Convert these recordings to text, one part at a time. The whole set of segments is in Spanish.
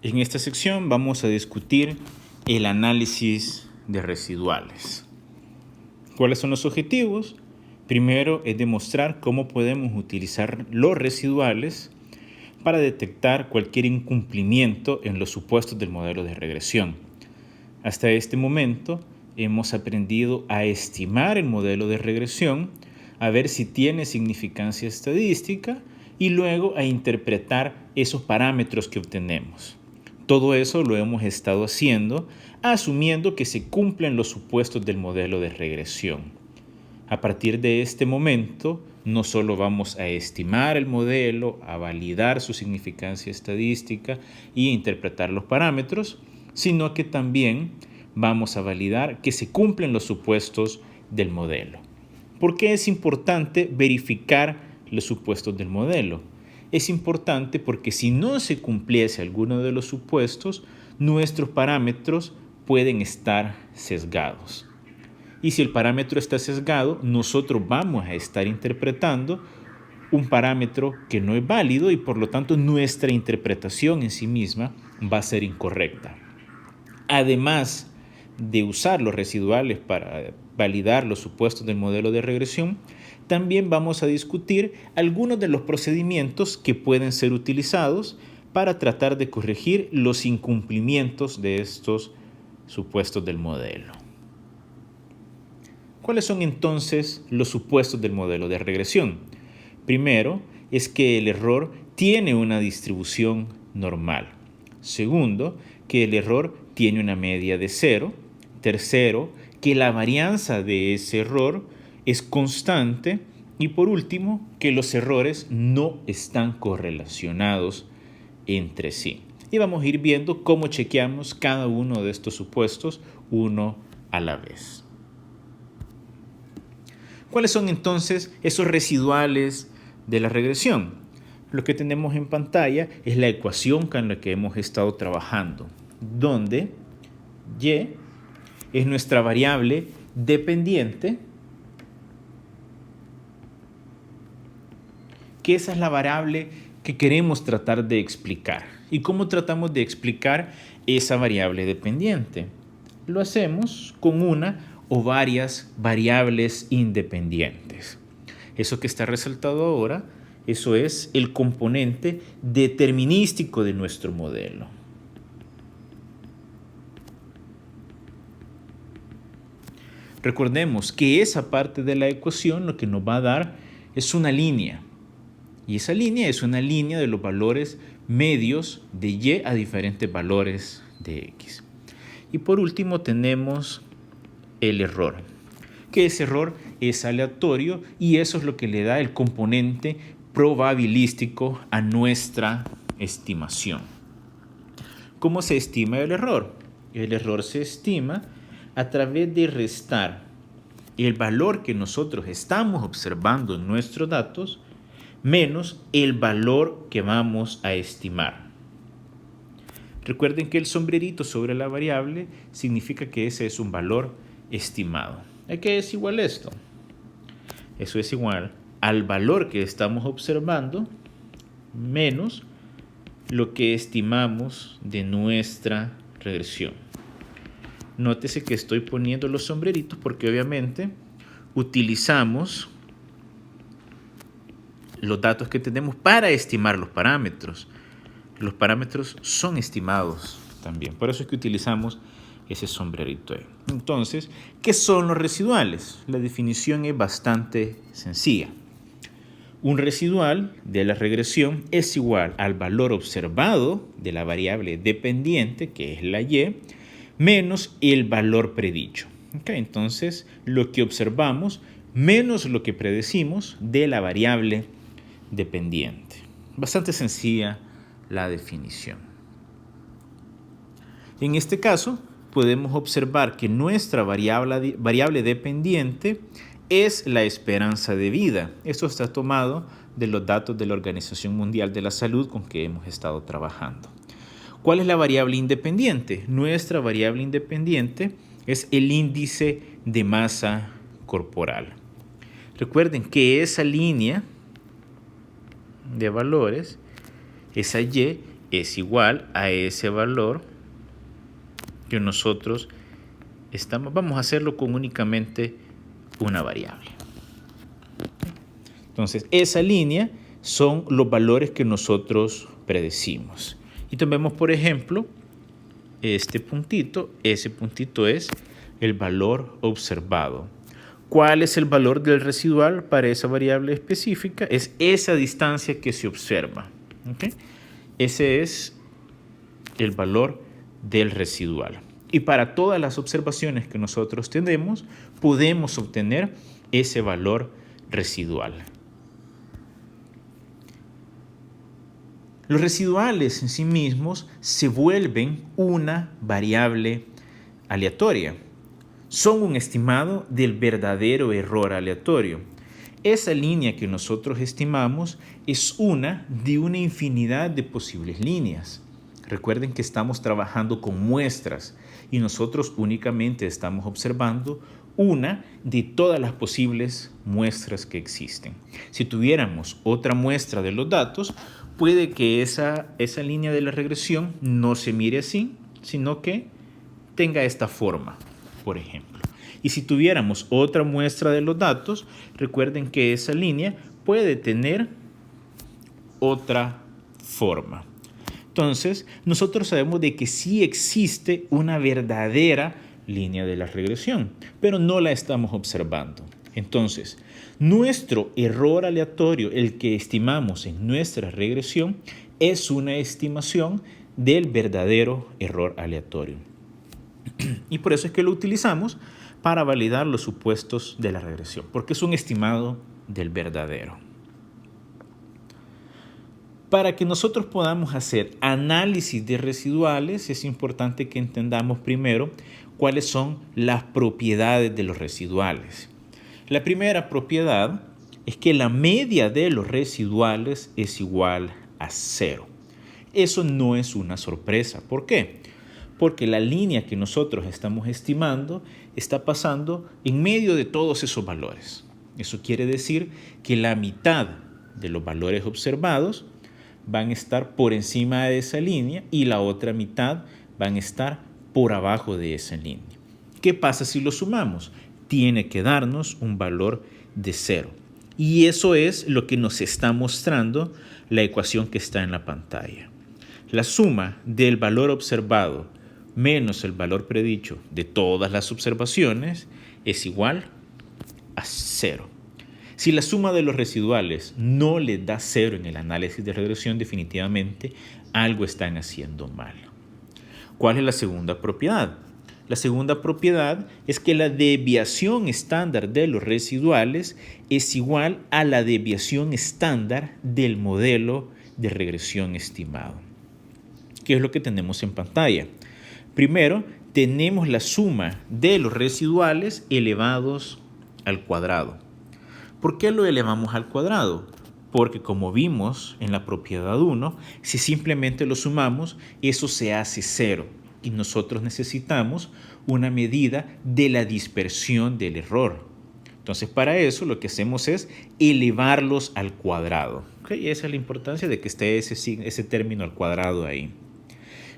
En esta sección vamos a discutir el análisis de residuales. ¿Cuáles son los objetivos? Primero es demostrar cómo podemos utilizar los residuales para detectar cualquier incumplimiento en los supuestos del modelo de regresión. Hasta este momento hemos aprendido a estimar el modelo de regresión, a ver si tiene significancia estadística y luego a interpretar esos parámetros que obtenemos. Todo eso lo hemos estado haciendo asumiendo que se cumplen los supuestos del modelo de regresión. A partir de este momento, no solo vamos a estimar el modelo, a validar su significancia estadística y interpretar los parámetros, sino que también vamos a validar que se cumplen los supuestos del modelo. ¿Por qué es importante verificar los supuestos del modelo? Es importante porque si no se cumpliese alguno de los supuestos, nuestros parámetros pueden estar sesgados. Y si el parámetro está sesgado, nosotros vamos a estar interpretando un parámetro que no es válido y por lo tanto nuestra interpretación en sí misma va a ser incorrecta. Además de usar los residuales para validar los supuestos del modelo de regresión, también vamos a discutir algunos de los procedimientos que pueden ser utilizados para tratar de corregir los incumplimientos de estos supuestos del modelo. ¿Cuáles son entonces los supuestos del modelo de regresión? Primero, es que el error tiene una distribución normal. Segundo, que el error tiene una media de 0. Tercero, que la varianza de ese error es constante. Y por último, que los errores no están correlacionados entre sí. Y vamos a ir viendo cómo chequeamos cada uno de estos supuestos uno a la vez. ¿Cuáles son entonces esos residuales de la regresión? Lo que tenemos en pantalla es la ecuación con la que hemos estado trabajando, donde y es nuestra variable dependiente, que esa es la variable que queremos tratar de explicar. ¿Y cómo tratamos de explicar esa variable dependiente? Lo hacemos con una o varias variables independientes. Eso que está resaltado ahora, eso es el componente determinístico de nuestro modelo. Recordemos que esa parte de la ecuación lo que nos va a dar es una línea. Y esa línea es una línea de los valores medios de y a diferentes valores de x. Y por último tenemos el error, que ese error es aleatorio y eso es lo que le da el componente probabilístico a nuestra estimación. ¿Cómo se estima el error? El error se estima a través de restar el valor que nosotros estamos observando en nuestros datos menos el valor que vamos a estimar. Recuerden que el sombrerito sobre la variable significa que ese es un valor estimado. ¿A qué es igual esto? Eso es igual al valor que estamos observando menos lo que estimamos de nuestra regresión. Nótese que estoy poniendo los sombreritos porque obviamente utilizamos los datos que tenemos para estimar los parámetros. Los parámetros son estimados también. Por eso es que utilizamos ese sombrerito ahí. Entonces, ¿qué son los residuales? La definición es bastante sencilla. Un residual de la regresión es igual al valor observado de la variable dependiente, que es la y, menos el valor predicho. Entonces, lo que observamos menos lo que predecimos de la variable dependiente. Bastante sencilla la definición. En este caso, podemos observar que nuestra variable dependiente es la esperanza de vida. Esto está tomado de los datos de la Organización Mundial de la Salud con que hemos estado trabajando. ¿Cuál es la variable independiente? Nuestra variable independiente es el índice de masa corporal. Recuerden que esa línea de valores, esa Y, es igual a ese valor que nosotros vamos a hacerlo con únicamente una variable. Entonces, esa línea son los valores que nosotros predecimos. Y tomemos, por ejemplo, este puntito. Ese puntito es el valor observado. ¿Cuál es el valor del residual para esa variable específica? Es esa distancia que se observa. ¿Okay? Ese es el valor del residual. Y para todas las observaciones que nosotros tenemos, podemos obtener ese valor residual. Los residuales en sí mismos se vuelven una variable aleatoria. Son un estimado del verdadero error aleatorio. Esa línea que nosotros estimamos es una de una infinidad de posibles líneas. Recuerden que estamos trabajando con muestras y nosotros únicamente estamos observando una de todas las posibles muestras que existen. Si tuviéramos otra muestra de los datos, puede que esa línea de la regresión no se mire así, sino que tenga esta forma, por ejemplo. Y si tuviéramos otra muestra de los datos, recuerden que esa línea puede tener otra forma. Entonces, nosotros sabemos de que sí existe una verdadera línea de la regresión, pero no la estamos observando. Entonces, nuestro error aleatorio, el que estimamos en nuestra regresión, es una estimación del verdadero error aleatorio. Y por eso es que lo utilizamos para validar los supuestos de la regresión, porque es un estimado del verdadero. Para que nosotros podamos hacer análisis de residuales, es importante que entendamos primero cuáles son las propiedades de los residuales. La primera propiedad es que la media de los residuales es igual a 0. Eso no es una sorpresa. ¿Por qué? Porque la línea que nosotros estamos estimando está pasando en medio de todos esos valores. Eso quiere decir que la mitad de los valores observados van a estar por encima de esa línea y la otra mitad van a estar por abajo de esa línea. ¿Qué pasa si lo sumamos? Tiene que darnos un valor de 0. Y eso es lo que nos está mostrando la ecuación que está en la pantalla. La suma del valor observado menos el valor predicho de todas las observaciones es igual a 0. Si la suma de los residuales no le da 0 en el análisis de regresión, definitivamente algo están haciendo mal. ¿Cuál es la segunda propiedad? La segunda propiedad es que la desviación estándar de los residuales es igual a la desviación estándar del modelo de regresión estimado. ¿Qué es lo que tenemos en pantalla? Primero, tenemos la suma de los residuales elevados al cuadrado. ¿Por qué lo elevamos al cuadrado? Porque como vimos en la propiedad 1, si simplemente lo sumamos, eso se hace 0. Y nosotros necesitamos una medida de la dispersión del error. Entonces, para eso lo que hacemos es elevarlos al cuadrado. ¿Okay? Esa es la importancia de que esté ese término al cuadrado ahí.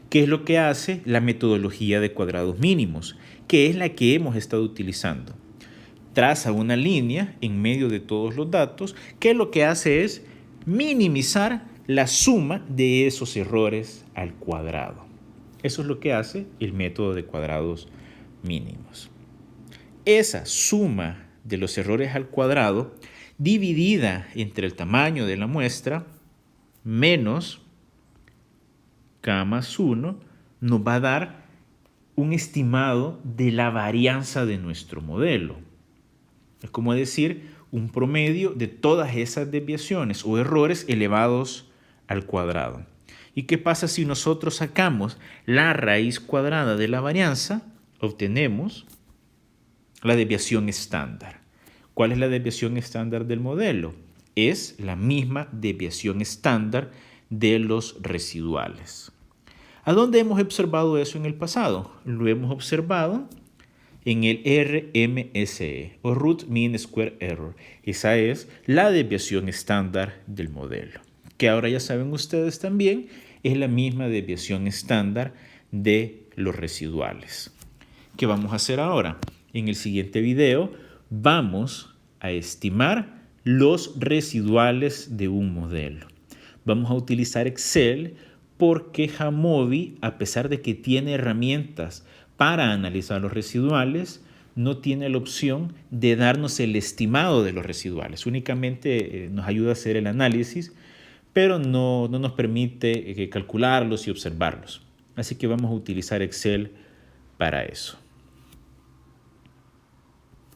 ¿Qué es lo que hace la metodología de cuadrados mínimos? Que es la que hemos estado utilizando. Traza una línea en medio de todos los datos que lo que hace es minimizar la suma de esos errores al cuadrado. Eso es lo que hace el método de cuadrados mínimos. Esa suma de los errores al cuadrado dividida entre el tamaño de la muestra menos K más 1 nos va a dar un estimado de la varianza de nuestro modelo. Es como decir un promedio de todas esas desviaciones o errores elevados al cuadrado. ¿Y qué pasa si nosotros sacamos la raíz cuadrada de la varianza? Obtenemos la desviación estándar. ¿Cuál es la desviación estándar del modelo? Es la misma desviación estándar de los residuales. ¿A dónde hemos observado eso en el pasado? Lo hemos observado en el RMSE o Root Mean Square Error. Esa es la desviación estándar del modelo, que ahora ya saben ustedes también es la misma desviación estándar de los residuales. ¿Qué vamos a hacer ahora? En el siguiente video vamos a estimar los residuales de un modelo. Vamos a utilizar Excel porque Jamovi, a pesar de que tiene herramientas para analizar los residuales, no tiene la opción de darnos el estimado de los residuales. Únicamente nos ayuda a hacer el análisis, pero no nos permite calcularlos y observarlos. Así que vamos a utilizar Excel para eso.